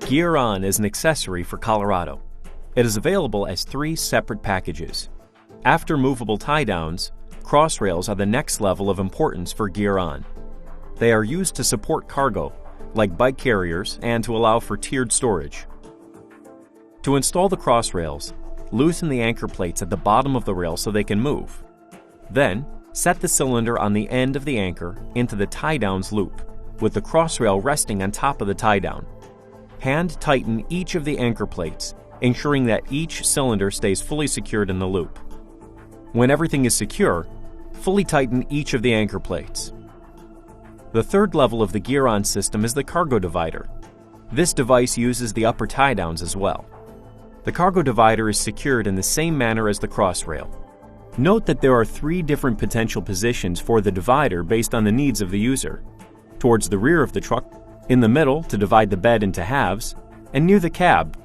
GearOn is an accessory for Colorado. It is available as 3 separate packages. After movable tie-downs, cross rails are the next level of importance for GearOn. They are used to support cargo, like bike carriers, and to allow for tiered storage. To install the cross rails, loosen the anchor plates at the bottom of the rail so they can move. Then, set the cylinder on the end of the anchor into the tie-downs loop, with the cross rail resting on top of the tie-down. Hand tighten each of the anchor plates, ensuring that each cylinder stays fully secured in the loop. When everything is secure, fully tighten each of the anchor plates. The third level of the GearOn system is the cargo divider. This device uses the upper tie-downs as well. The cargo divider is secured in the same manner as the cross rail. Note that there are 3 different potential positions for the divider based on the needs of the user: towards the rear of the truck, in the middle to divide the bed into halves, and near the cab